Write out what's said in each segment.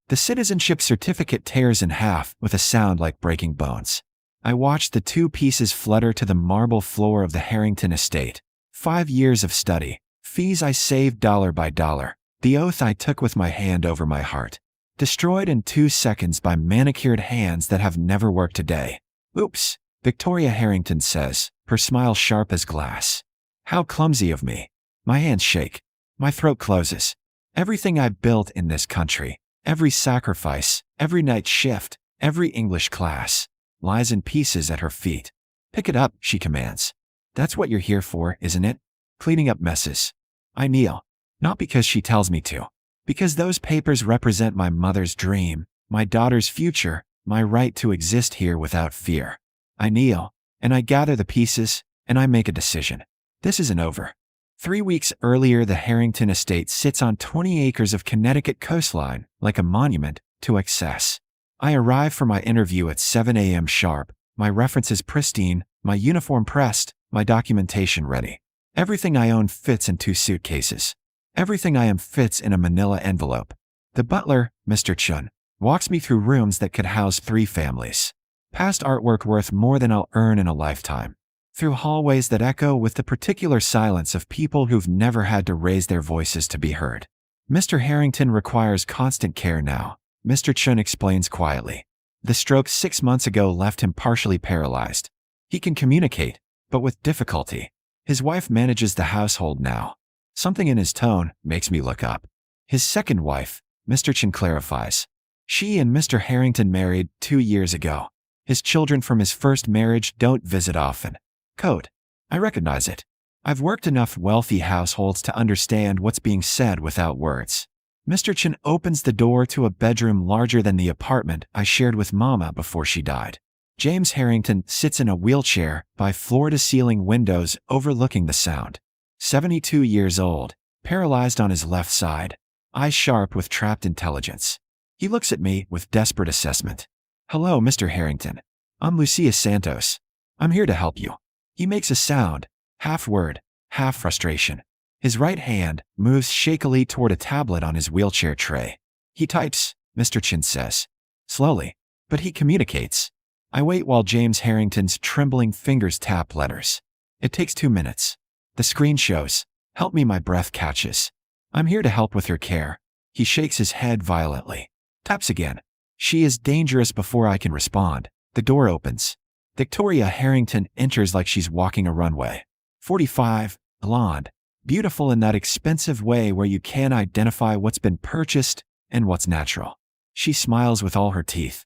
The citizenship certificate tears in half with a sound like breaking bones. I watched the two pieces flutter to the marble floor of the Harrington estate. 5 years of study, fees I saved dollar by dollar, the oath I took with my hand over my heart. Destroyed in 2 seconds by manicured hands that have never worked a day. Oops, Victoria Harrington says, her smile sharp as glass. How clumsy of me. My hands shake. My throat closes. Everything I built in this country, every sacrifice, every night shift, every English class, lies in pieces at her feet. Pick it up, she commands. That's what you're here for, isn't it? Cleaning up messes. I kneel. Not because she tells me to. Because those papers represent my mother's dream, my daughter's future, my right to exist here without fear. I kneel, and I gather the pieces, and I make a decision. This isn't over. 3 weeks earlier, the Harrington estate sits on 20 acres of Connecticut coastline, like a monument to excess. I arrive for my interview at 7 a.m. sharp, my references pristine, my uniform pressed, my documentation ready. Everything I own fits in 2 suitcases. Everything I am fits in a manila envelope. The butler, Mr. Chun, walks me through rooms that could house 3 families. Past artwork worth more than I'll earn in a lifetime. Through hallways that echo with the particular silence of people who've never had to raise their voices to be heard. Mr. Harrington requires constant care now, Mr. Chun explains quietly. The stroke 6 months ago left him partially paralyzed. He can communicate, but with difficulty. His wife manages the household now. Something in his tone makes me look up. His second wife, Mr. Chun clarifies. She and Mr. Harrington married 2 years ago. His children from his first marriage don't visit often. Code. I recognize it. I've worked enough wealthy households to understand what's being said without words. Mr. Chun opens the door to a bedroom larger than the apartment I shared with Mama before she died. James Harrington sits in a wheelchair by floor-to-ceiling windows overlooking the Sound. 72 years old, paralyzed on his left side, eyes sharp with trapped intelligence. He looks at me with desperate assessment. Hello, Mr. Harrington. I'm Lucia Santos. I'm here to help you. He makes a sound, half word, half frustration. His right hand moves shakily toward a tablet on his wheelchair tray. He types, Mr. Chin says. Slowly, but he communicates. I wait while James Harrington's trembling fingers tap letters. It takes 2 minutes. The screen shows, help me, my breath catches. I'm here to help with your care. He shakes his head violently. Taps again. She is dangerous before I can respond. The door opens. Victoria Harrington enters like she's walking a runway. 45, blonde, beautiful in that expensive way where you can't identify what's been purchased and what's natural. She smiles with all her teeth.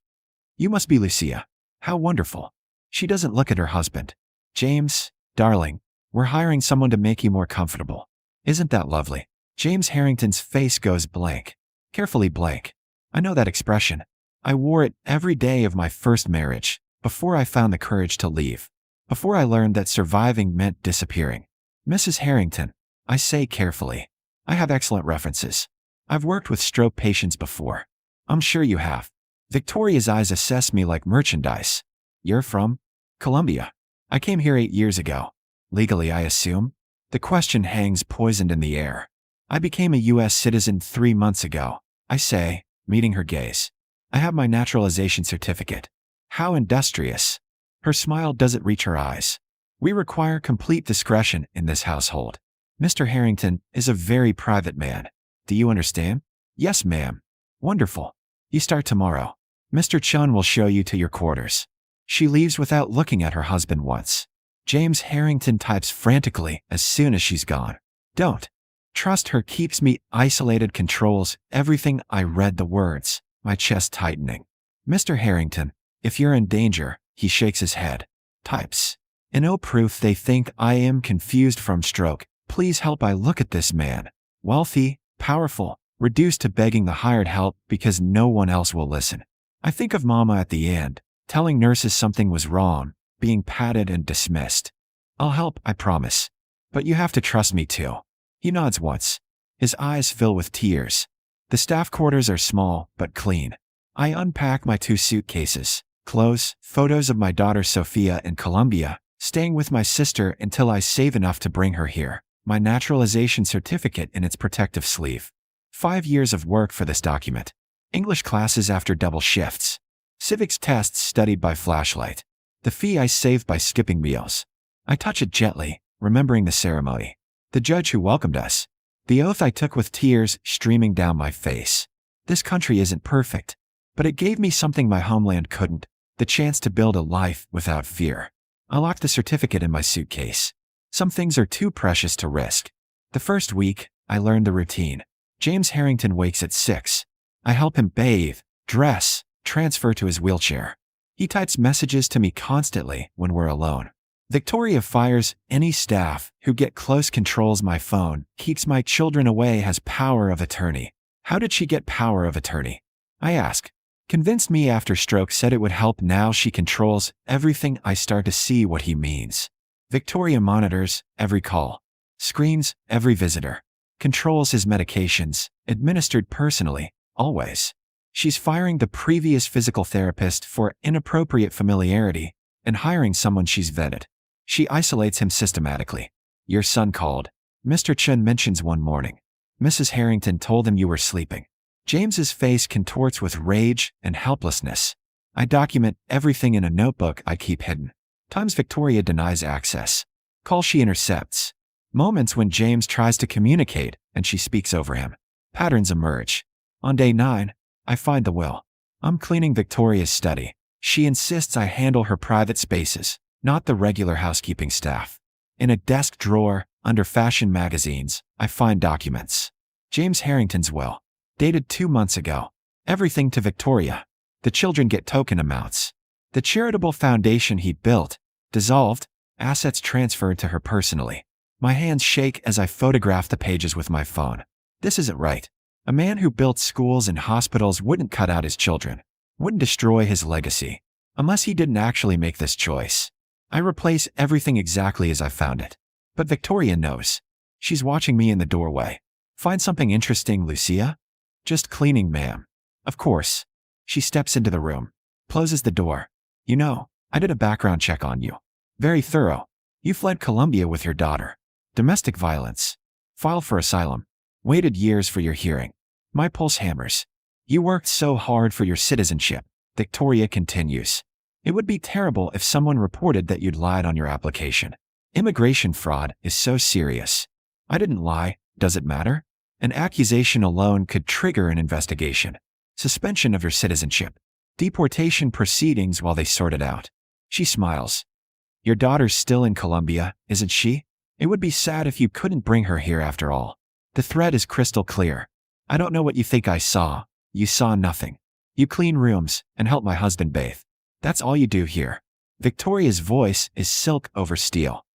You must be Lucia. How wonderful. She doesn't look at her husband. James, darling, we're hiring someone to make you more comfortable. Isn't that lovely? James Harrington's face goes blank. Carefully blank. I know that expression. I wore it every day of my first marriage, before I found the courage to leave. Before I learned that surviving meant disappearing. Mrs. Harrington, I say carefully. I have excellent references. I've worked with stroke patients before. I'm sure you have. Victoria's eyes assess me like merchandise. You're from? Colombia. I came here 8 years ago. Legally, I assume? The question hangs poisoned in the air. I became a U.S. citizen 3 months ago, I say, meeting her gaze. I have my naturalization certificate. How industrious. Her smile doesn't reach her eyes. We require complete discretion in this household. Mr. Harrington is a very private man. Do you understand? Yes, ma'am. Wonderful. You start tomorrow. Mr. Chun will show you to your quarters. She leaves without looking at her husband once. James Harrington types frantically as soon as she's gone. Don't. Trust her keeps me isolated, controls everything. I read the words, my chest tightening. Mr. Harrington, if you're in danger, he shakes his head. Types. In no proof they think I am confused from stroke. Please help. I look at this man. Wealthy, powerful, reduced to begging the hired help because no one else will listen. I think of Mama at the end, telling nurses something was wrong, being patted and dismissed. I'll help, I promise. But you have to trust me too. He nods once. His eyes fill with tears. The staff quarters are small, but clean. I unpack my 2 suitcases, clothes, photos of my daughter Sophia in Colombia, staying with my sister until I save enough to bring her here, my naturalization certificate in its protective sleeve. 5 years of work for this document. English classes after double shifts. Civics tests studied by flashlight. The fee I saved by skipping meals. I touch it gently, remembering the ceremony. The judge who welcomed us. The oath I took with tears streaming down my face. This country isn't perfect, but it gave me something my homeland couldn't, the chance to build a life without fear. I locked the certificate in my suitcase. Some things are too precious to risk. The first week, I learned the routine. James Harrington wakes at 6. I help him bathe, dress, transfer to his wheelchair. He types messages to me constantly when we're alone. Victoria fires any staff who get close, controls my phone, keeps my children away, has power of attorney. How did she get power of attorney? I ask. Convinced me after stroke, said it would help. Now she controls everything. I start to see what he means. Victoria monitors every call, screens every visitor, controls his medications, administered personally, always. She's firing the previous physical therapist for inappropriate familiarity and hiring someone she's vetted. She isolates him systematically. Your son called. Mr. Chen mentions one morning. Mrs. Harrington told him you were sleeping. James's face contorts with rage and helplessness. I document everything in a notebook I keep hidden. Times Victoria denies access. Call she intercepts. Moments when James tries to communicate and she speaks over him. Patterns emerge. On day 9, I find the will. I'm cleaning Victoria's study. She insists I handle her private spaces, not the regular housekeeping staff. In a desk drawer, under fashion magazines, I find documents. James Harrington's will. Dated 2 months ago. Everything to Victoria. The children get token amounts. The charitable foundation he built. Dissolved. Assets transferred to her personally. My hands shake as I photograph the pages with my phone. This isn't right. A man who built schools and hospitals wouldn't cut out his children. Wouldn't destroy his legacy. Unless he didn't actually make this choice. I replace everything exactly as I found it. But Victoria knows. She's watching me in the doorway. Find something interesting, Lucia? Just cleaning, ma'am. Of course. She steps into the room. Closes the door. You know, I did a background check on you. Very thorough. You fled Colombia with your daughter. Domestic violence. Filed for asylum. Waited years for your hearing. My pulse hammers. You worked so hard for your citizenship. Victoria continues. It would be terrible if someone reported that you'd lied on your application. Immigration fraud is so serious. I didn't lie. Does it matter? An accusation alone could trigger an investigation. Suspension of your citizenship. Deportation proceedings while they sort it out. She smiles. Your daughter's still in Colombia, isn't she? It would be sad if you couldn't bring her here after all. The thread is crystal clear. I don't know what you think I saw. You saw nothing. You clean rooms and help my husband bathe. That's all you do here. Victoria's voice is silk over steel.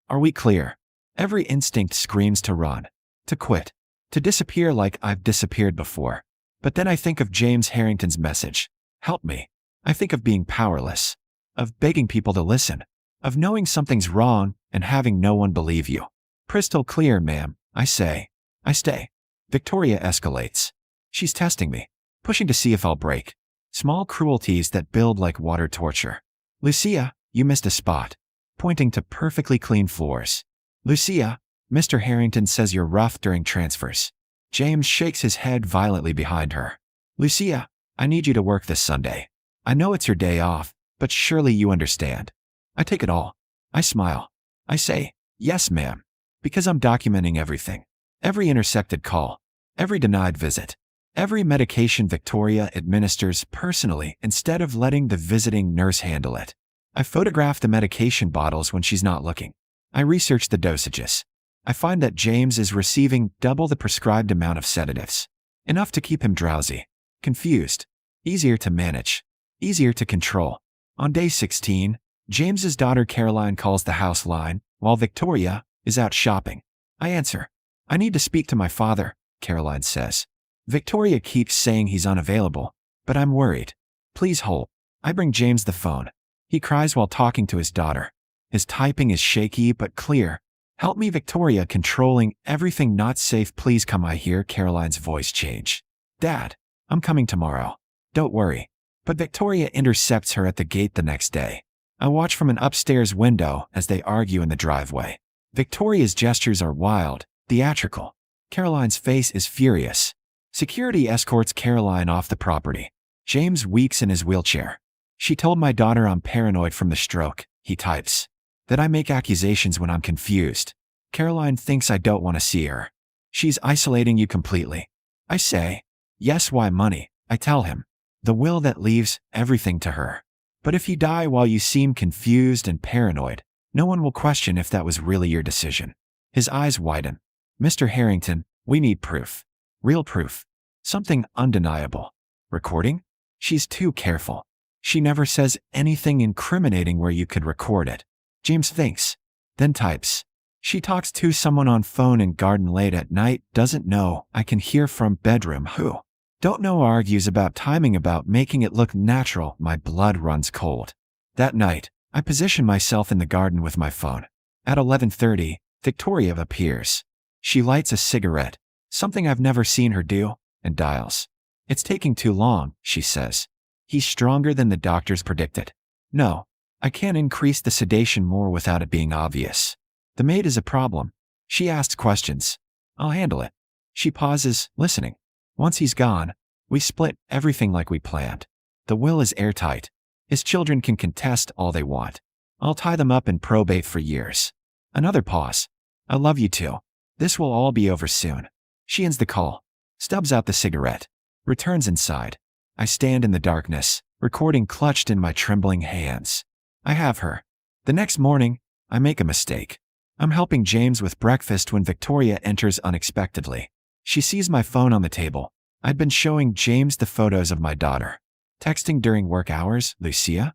Are we clear? Every instinct screams to run, to quit, to disappear like I've disappeared before. But then I think of James Harrington's message. Help me. I think of being powerless, of begging people to listen, of knowing something's wrong and having no one believe you. Crystal clear, ma'am, I say. I stay. Victoria escalates. She's testing me, pushing to see if I'll break. Small cruelties that build like water torture. Lucia, you missed a spot. Pointing to perfectly clean floors. Lucia, Mr. Harrington says you're rough during transfers. James shakes his head violently behind her. Lucia, I need you to work this Sunday. I know it's your day off, but surely you understand. I take it all. I smile. I say, yes, ma'am. Because I'm documenting everything. Every intersected call. Every denied visit. Every medication Victoria administers personally instead of letting the visiting nurse handle it. I photograph the medication bottles when she's not looking. I research the dosages. I find that James is receiving double the prescribed amount of sedatives. Enough to keep him drowsy, confused, easier to manage, easier to control. On day 16, James's daughter Caroline calls the house line while Victoria is out shopping. I answer. I need to speak to my father, Caroline says. Victoria keeps saying he's unavailable, but I'm worried. Please hold. I bring James the phone. He cries while talking to his daughter. His typing is shaky but clear. Help me, Victoria, controlling everything not safe. Please come. I hear Caroline's voice change. Dad, I'm coming tomorrow. Don't worry. But Victoria intercepts her at the gate the next day. I watch from an upstairs window as they argue in the driveway. Victoria's gestures are wild, theatrical. Caroline's face is furious. Security escorts Caroline off the property. James weaks in his wheelchair. She told my daughter I'm paranoid from the stroke, he types. That I make accusations when I'm confused. Caroline thinks I don't want to see her. She's isolating you completely. I say, yes, why money? I tell him. The will that leaves everything to her. But if you die while you seem confused and paranoid, no one will question if that was really your decision. His eyes widen. Mr. Harrington, we need proof. Real proof. Something undeniable. Recording? She's too careful. She never says anything incriminating where you could record it. James thinks. Then types. She talks to someone on phone in garden late at night, doesn't know, I can hear from bedroom who. Don't know, argues about timing, about making it look natural. My blood runs cold. That night, I position myself in the garden with my phone. At 11:30, Victoria appears. She lights a cigarette, something I've never seen her do, and dials. It's taking too long, she says. He's stronger than the doctors predicted. No, I can't increase the sedation more without it being obvious. The maid is a problem. She asks questions. I'll handle it. She pauses, listening. Once he's gone, we split everything like we planned. The will is airtight. His children can contest all they want. I'll tie them up in probate for years. Another pause. I love you too. This will all be over soon. She ends the call, stubs out the cigarette, returns inside. I stand in the darkness, recording clutched in my trembling hands. I have her. The next morning, I make a mistake. I'm helping James with breakfast when Victoria enters unexpectedly. She sees my phone on the table. I'd been showing James the photos of my daughter. Texting during work hours, Lucia?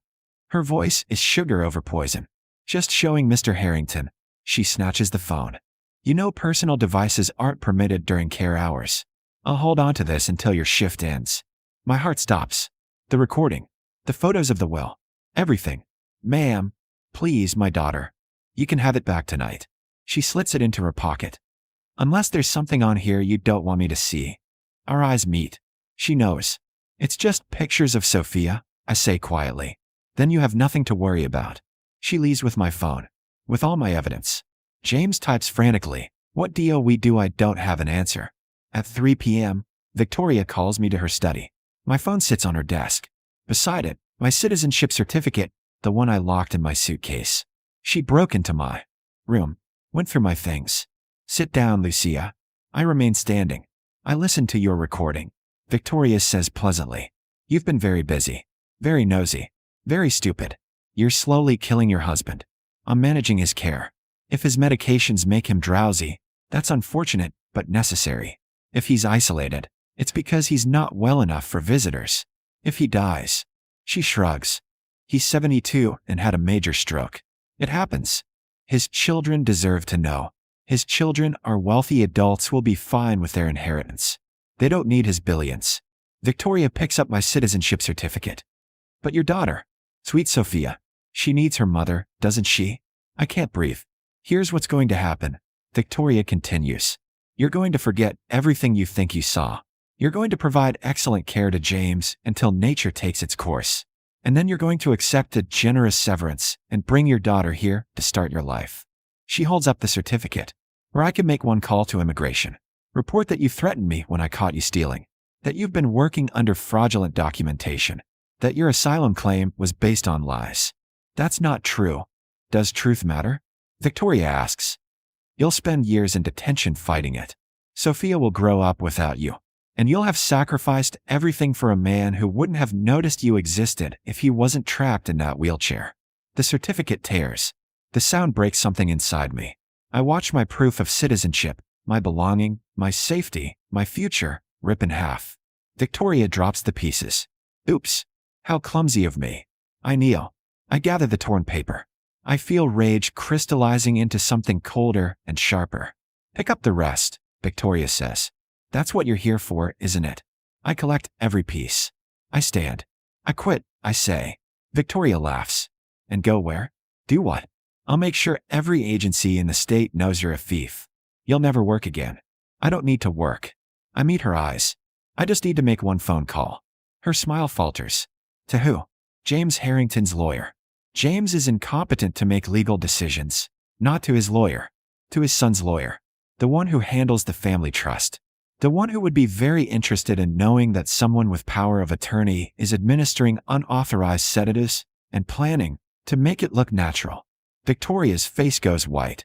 Her voice is sugar over poison. Just showing Mr. Harrington. She snatches the phone. You know personal devices aren't permitted during care hours. I'll hold on to this until your shift ends. My heart stops. The recording. The photos of the will. Everything. Ma'am, please, my daughter. You can have it back tonight. She slits it into her pocket. Unless there's something on here you don't want me to see. Our eyes meet. She knows. It's just pictures of Sophia, I say quietly. Then you have nothing to worry about. She leaves with my phone. With all my evidence. James types frantically. What deal we do? I don't have an answer. At 3 p.m., Victoria calls me to her study. My phone sits on her desk. Beside it, my citizenship certificate, the one I locked in my suitcase. She broke into my room, went through my things. Sit down, Lucia. I remain standing. I listened to your recording. Victoria says pleasantly. You've been very busy, very nosy, very stupid. You're slowly killing your husband. I'm managing his care. If his medications make him drowsy, that's unfortunate, but necessary. If he's isolated, it's because he's not well enough for visitors. If he dies, she shrugs. He's 72 and had a major stroke. It happens. His children deserve to know. His children are wealthy adults who will be fine with their inheritance. They don't need his billions. Victoria picks up my citizenship certificate. But your daughter, sweet Sophia, she needs her mother, doesn't she? I can't breathe. Here's what's going to happen. Victoria continues. You're going to forget everything you think you saw. You're going to provide excellent care to James until nature takes its course. And then you're going to accept a generous severance and bring your daughter here to start your life. She holds up the certificate. Or I can make one call to immigration. Report that you threatened me when I caught you stealing. That you've been working under fraudulent documentation. That your asylum claim was based on lies. That's not true. Does truth matter? Victoria asks. You'll spend years in detention fighting it. Sophia will grow up without you. And you'll have sacrificed everything for a man who wouldn't have noticed you existed if he wasn't trapped in that wheelchair. The certificate tears. The sound breaks something inside me. I watch my proof of citizenship, my belonging, my safety, my future, rip in half. Victoria drops the pieces. Oops. How clumsy of me. I kneel. I gather the torn paper. I feel rage crystallizing into something colder and sharper. Pick up the rest, Victoria says. That's what you're here for, isn't it? I collect every piece. I stand. I quit, I say. Victoria laughs. And go where? Do what? I'll make sure every agency in the state knows you're a thief. You'll never work again. I don't need to work. I meet her eyes. I just need to make one phone call. Her smile falters. To who? James Harrington's lawyer. James is incompetent to make legal decisions. Not to his lawyer. To his son's lawyer. The one who handles the family trust. The one who would be very interested in knowing that someone with power of attorney is administering unauthorized sedatives and planning to make it look natural. Victoria's face goes white.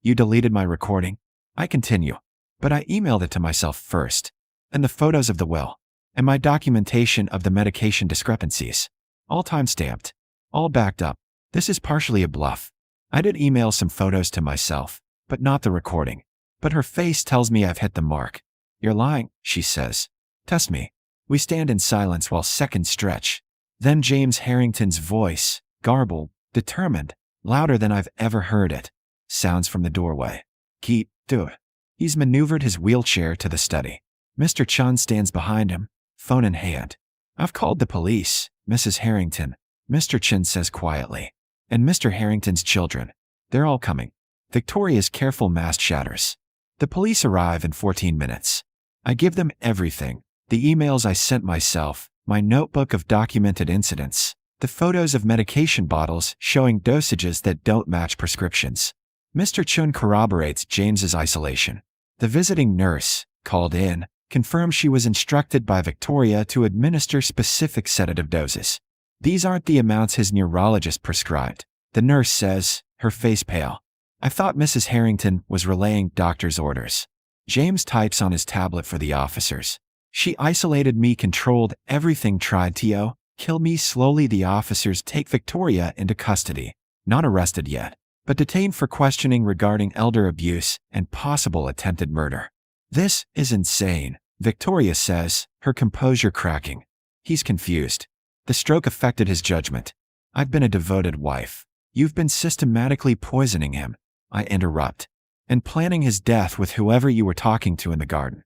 You deleted my recording? I continue. But I emailed it to myself first. And the photos of the will. And my documentation of the medication discrepancies. All time-stamped. All backed up. This is partially a bluff. I did email some photos to myself, but not the recording. But her face tells me I've hit the mark. You're lying, she says. Test me. We stand in silence while seconds stretch. Then James Harrington's voice, garbled, determined, louder than I've ever heard it, sounds from the doorway. Keep, do it. He's maneuvered his wheelchair to the study. Mr. Chun stands behind him, phone in hand. I've called the police, Mrs. Harrington, Mr. Chin says quietly. And Mr. Harrington's children. They're all coming. Victoria's careful mask shatters. The police arrive in 14 minutes. I give them everything. The emails I sent myself, my notebook of documented incidents, the photos of medication bottles showing dosages that don't match prescriptions. Mr. Chun corroborates James's isolation. The visiting nurse, called in, confirms she was instructed by Victoria to administer specific sedative doses. These aren't the amounts his neurologist prescribed, the nurse says, her face pale. I thought Mrs. Harrington was relaying doctor's orders. James types on his tablet for the officers. She isolated me, controlled everything, tried to kill me slowly. The officers take Victoria into custody, not arrested yet, but detained for questioning regarding elder abuse and possible attempted murder. This is insane, Victoria says, her composure cracking. He's confused. The stroke affected his judgment. I've been a devoted wife. You've been systematically poisoning him, I interrupt, and planning his death with whoever you were talking to in the garden.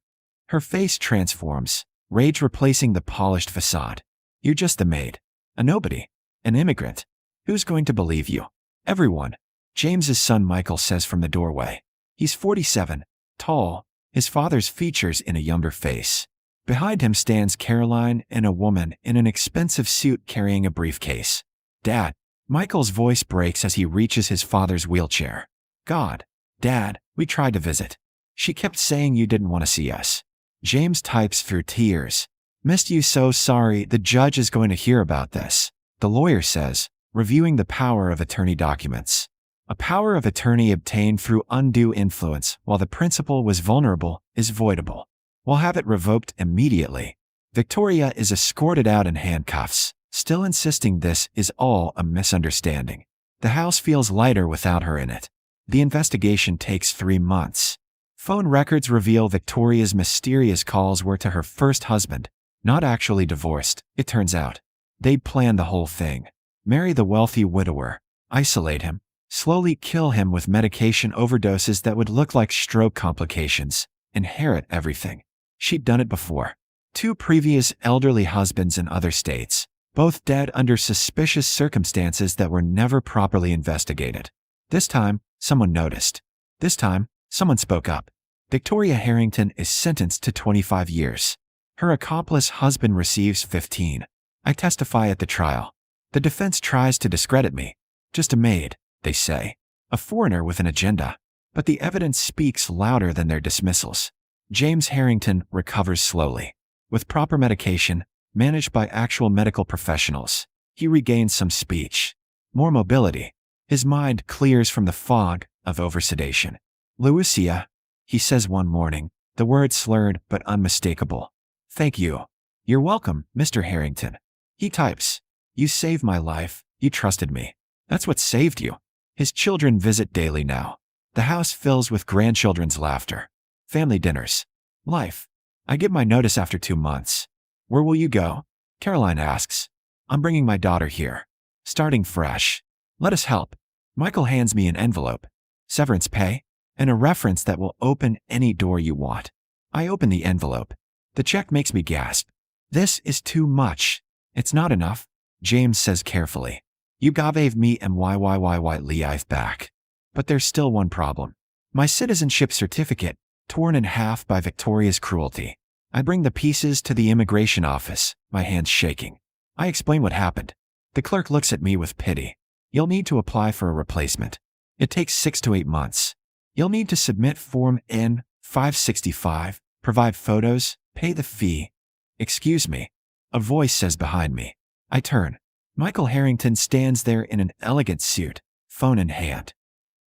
Her face transforms, rage replacing the polished facade. You're just the maid. A nobody. An immigrant. Who's going to believe you? Everyone. James's son Michael says from the doorway. He's 47, tall, his father's features in a younger face. Behind him stands Caroline and a woman in an expensive suit carrying a briefcase. Dad. Michael's voice breaks as he reaches his father's wheelchair. God. Dad, we tried to visit. She kept saying you didn't want to see us. James types through tears. Missed you, so sorry. The judge is going to hear about this, the lawyer says, reviewing the power of attorney documents. A power of attorney obtained through undue influence while the principal was vulnerable is voidable. We'll have it revoked immediately. Victoria is escorted out in handcuffs, still insisting this is all a misunderstanding. The house feels lighter without her in it. The investigation takes 3 months. Phone records reveal Victoria's mysterious calls were to her first husband, not actually divorced, it turns out. They'd planned the whole thing. Marry the wealthy widower, isolate him, slowly kill him with medication overdoses that would look like stroke complications, inherit everything. She'd done it before. 2 previous elderly husbands in other states, both dead under suspicious circumstances that were never properly investigated. This time, someone noticed. This time, someone spoke up. Victoria Harrington is sentenced to 25 years. Her accomplice husband receives 15. I testify at the trial. The defense tries to discredit me. Just a maid, they say. A foreigner with an agenda. But the evidence speaks louder than their dismissals. James Harrington recovers slowly. With proper medication, managed by actual medical professionals, he regains some speech. More mobility. His mind clears from the fog of oversedation. Lucia, he says one morning, the words slurred but unmistakable. Thank you. You're welcome, Mr. Harrington. He types. You saved my life. You trusted me. That's what saved you. His children visit daily now. The house fills with grandchildren's laughter. Family dinners. Life. I give my notice after 2 months. Where will you go? Caroline asks. I'm bringing my daughter here. Starting fresh. Let us help. Michael hands me an envelope. Severance pay? And a reference that will open any door you want. I open the envelope. The check makes me gasp. This is too much. It's not enough, James says carefully. You gave me life back. But there's still one problem. My citizenship certificate, torn in half by Victoria's cruelty. I bring the pieces to the immigration office, my hands shaking. I explain what happened. The clerk looks at me with pity. You'll need to apply for a replacement. It takes 6 to 8 months. You'll need to submit Form N-565, provide photos, pay the fee. Excuse me. A voice says behind me. I turn. Michael Harrington stands there in an elegant suit, phone in hand.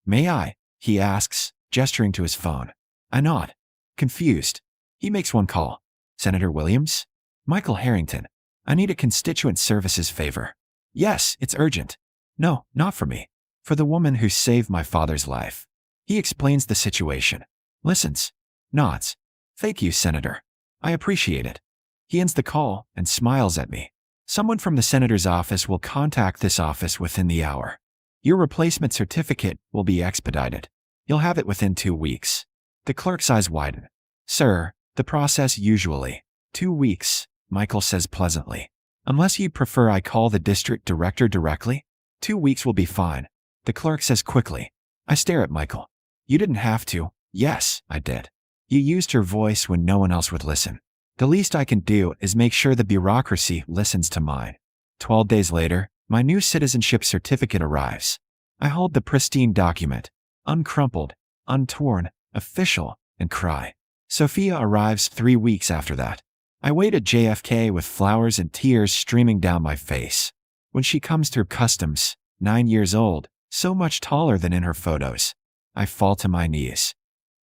May I? He asks, gesturing to his phone. I nod. Confused. He makes one call. Senator Williams? Michael Harrington. I need a constituent services favor. Yes, it's urgent. No, not for me. For the woman who saved my father's life. He explains the situation. Listens. Nods. Thank you, Senator. I appreciate it. He ends the call and smiles at me. Someone from the senator's office will contact this office within the hour. Your replacement certificate will be expedited. You'll have it within 2 weeks. The clerk's eyes widen. Sir, the process usually. 2 weeks, Michael says pleasantly. Unless you prefer I call the district director directly? 2 weeks will be fine. The clerk says quickly. I stare at Michael. You didn't have to. Yes, I did. You used your voice when no one else would listen. The least I can do is make sure the bureaucracy listens to mine. 12 days later, my new citizenship certificate arrives. I hold the pristine document, uncrumpled, untorn, official, and cry. Sophia arrives 3 weeks after that. I wait at JFK with flowers and tears streaming down my face. When she comes through customs, 9 years old, so much taller than in her photos, I fall to my knees.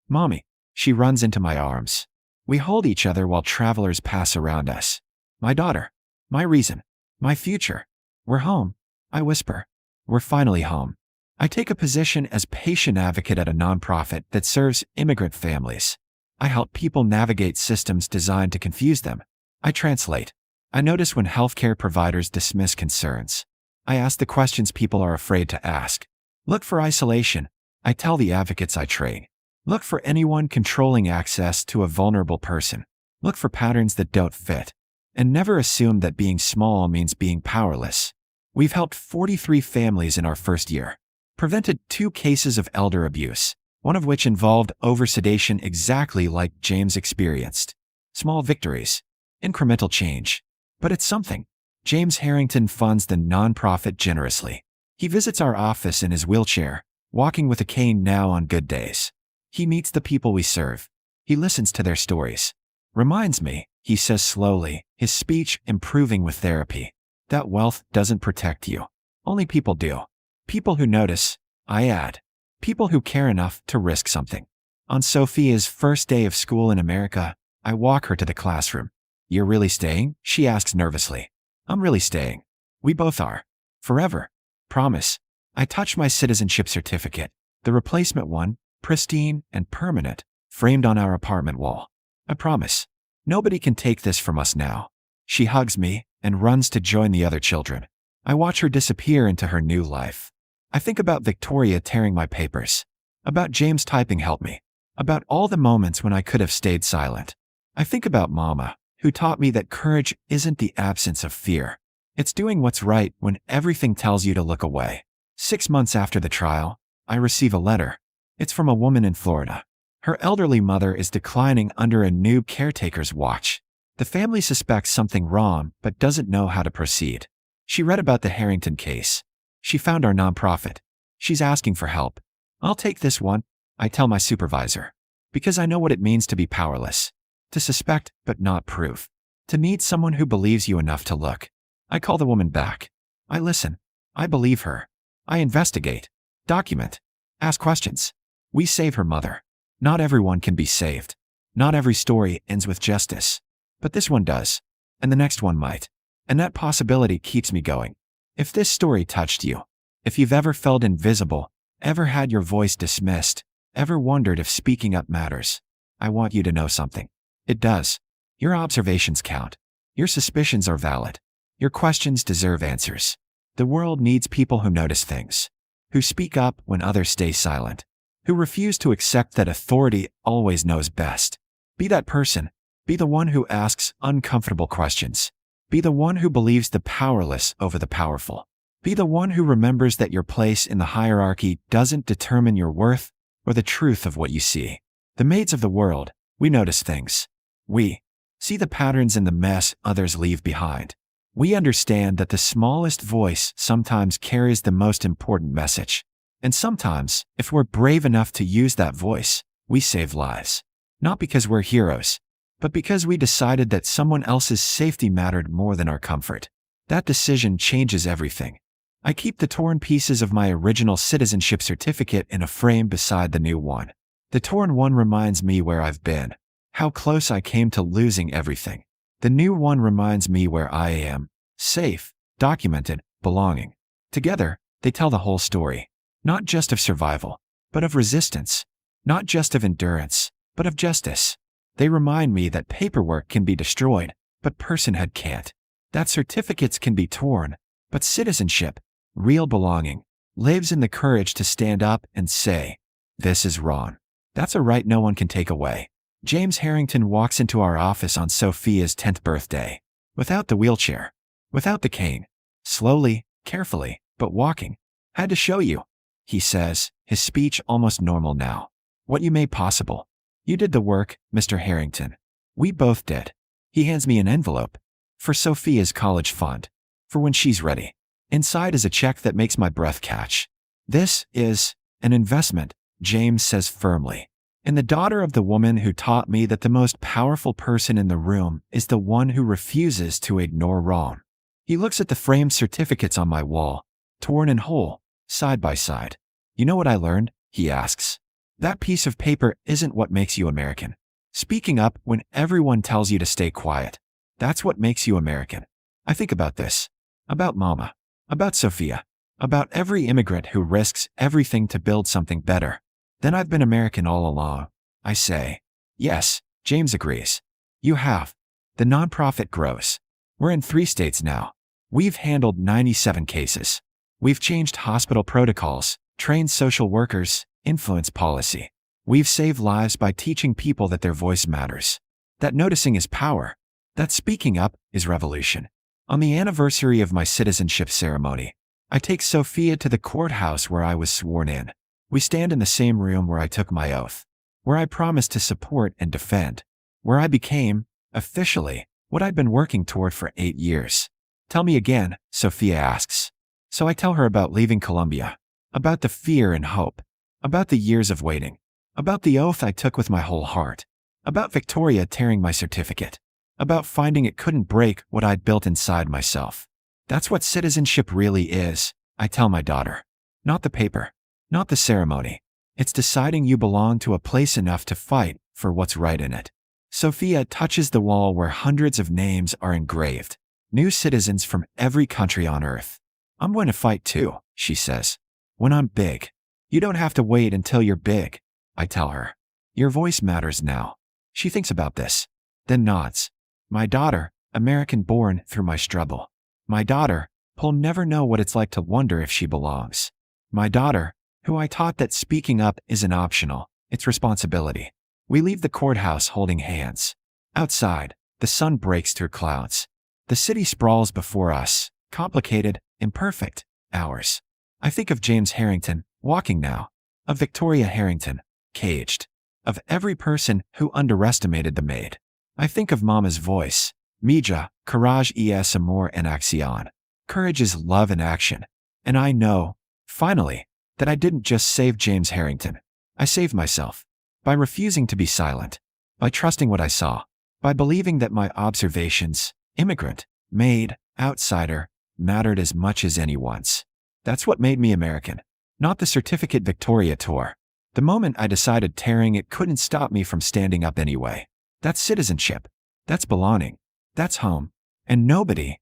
Mommy, she runs into my arms. We hold each other while travelers pass around us. My daughter, my reason, my future. We're home, I whisper. We're finally home. I take a position as patient advocate at a nonprofit that serves immigrant families. I help people navigate systems designed to confuse them. I translate. I notice when healthcare providers dismiss concerns. I ask the questions people are afraid to ask. Look for isolation. I tell the advocates I train. Look for anyone controlling access to a vulnerable person. Look for patterns that don't fit. And never assume that being small means being powerless. We've helped 43 families in our first year. Prevented 2 cases of elder abuse, one of which involved oversedation exactly like James experienced. Small victories. Incremental change. But it's something. James Harrington funds the nonprofit generously. He visits our office in his wheelchair, walking with a cane now on good days. He meets the people we serve. He listens to their stories. Reminds me, he says slowly, his speech improving with therapy, that wealth doesn't protect you. Only people do. People who notice, I add. People who care enough to risk something. On Sophia's first day of school in America, I walk her to the classroom. You're really staying? She asks nervously. I'm really staying. We both are. Forever. Promise. I touch my citizenship certificate, the replacement one, pristine and permanent, framed on our apartment wall. I promise. Nobody can take this from us now. She hugs me and runs to join the other children. I watch her disappear into her new life. I think about Victoria tearing my papers, about James typing help me, about all the moments when I could have stayed silent. I think about Mama, who taught me that courage isn't the absence of fear. It's doing what's right when everything tells you to look away. 6 months after the trial, I receive a letter. It's from a woman in Florida. Her elderly mother is declining under a new caretaker's watch. The family suspects something wrong but doesn't know how to proceed. She read about the Harrington case. She found our nonprofit. She's asking for help. I'll take this one, I tell my supervisor. Because I know what it means to be powerless. To suspect but not prove. To need someone who believes you enough to look. I call the woman back. I listen. I believe her. I investigate. Document. Ask questions. We save her mother. Not everyone can be saved. Not every story ends with justice. But this one does. And the next one might. And that possibility keeps me going. If this story touched you, if you've ever felt invisible, ever had your voice dismissed, ever wondered if speaking up matters, I want you to know something. It does. Your observations count. Your suspicions are valid. Your questions deserve answers. The world needs people who notice things, who speak up when others stay silent, who refuse to accept that authority always knows best. Be that person. Be the one who asks uncomfortable questions. Be the one who believes the powerless over the powerful. Be the one who remembers that your place in the hierarchy doesn't determine your worth or the truth of what you see. The maids of the world, we notice things. We see the patterns in the mess others leave behind. We understand that the smallest voice sometimes carries the most important message. And sometimes, if we're brave enough to use that voice, we save lives. Not because we're heroes, but because we decided that someone else's safety mattered more than our comfort. That decision changes everything. I keep the torn pieces of my original citizenship certificate in a frame beside the new one. The torn one reminds me where I've been, how close I came to losing everything. The new one reminds me where I am, safe, documented, belonging. Together, they tell the whole story, not just of survival, but of resistance, not just of endurance, but of justice. They remind me that paperwork can be destroyed, but personhood can't. That certificates can be torn, but citizenship, real belonging, lives in the courage to stand up and say, "This is wrong." That's a right no one can take away. James Harrington walks into our office on Sophia's 10th birthday. Without the wheelchair. Without the cane. Slowly, carefully, but walking. "Had to show you," he says, his speech almost normal now. "What you made possible. You did the work, Mr. Harrington. We both did." He hands me an envelope. "For Sophia's college fund. For when she's ready." Inside is a check that makes my breath catch. "This is an investment," James says firmly, "in the daughter of the woman who taught me that the most powerful person in the room is the one who refuses to ignore wrong." He looks at the framed certificates on my wall, torn and whole, side by side. "You know what I learned?" he asks. "That piece of paper isn't what makes you American. Speaking up when everyone tells you to stay quiet. That's what makes you American." I think about this. About Mama. About Sophia. About every immigrant who risks everything to build something better. "Then I've been American all along," I say. "Yes," James agrees. "You have." The nonprofit grows. We're in 3 states now. We've handled 97 cases. We've changed hospital protocols, trained social workers, influenced policy. We've saved lives by teaching people that their voice matters. That noticing is power. That speaking up is revolution. On the anniversary of my citizenship ceremony, I take Sophia to the courthouse where I was sworn in. We stand in the same room where I took my oath, where I promised to support and defend, where I became, officially, what I'd been working toward for 8 years. "Tell me again," Sophia asks. So I tell her about leaving Colombia, about the fear and hope, about the years of waiting, about the oath I took with my whole heart, about Victoria tearing my certificate, about finding it couldn't break what I'd built inside myself. "That's what citizenship really is," I tell my daughter. "Not the paper, not the ceremony. It's deciding you belong to a place enough to fight for what's right in it." Sophia touches the wall where hundreds of names are engraved, new citizens from every country on earth. "I'm going to fight too," she says. "When I'm big." "You don't have to wait until you're big," I tell her. "Your voice matters now." She thinks about this, then nods. My daughter, American-born through my struggle. My daughter, who'll never know what it's like to wonder if she belongs. My daughter, who I taught that speaking up isn't optional, it's responsibility. We leave the courthouse holding hands. Outside, the sun breaks through clouds. The city sprawls before us, complicated, imperfect, ours. I think of James Harrington, walking now. Of Victoria Harrington, caged. Of every person who underestimated the Maid. I think of Mama's voice. Mija, courage es amor en acción. Courage is love in action. And I know, finally, that I didn't just save James Harrington. I saved myself. By refusing to be silent. By trusting what I saw. By believing that my observations, immigrant, maid, outsider, mattered as much as anyone's. That's what made me American. Not the certificate Victoria tore. The moment I decided tearing it couldn't stop me from standing up anyway. That's citizenship. That's belonging. That's home. And nobody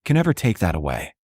can ever take that away.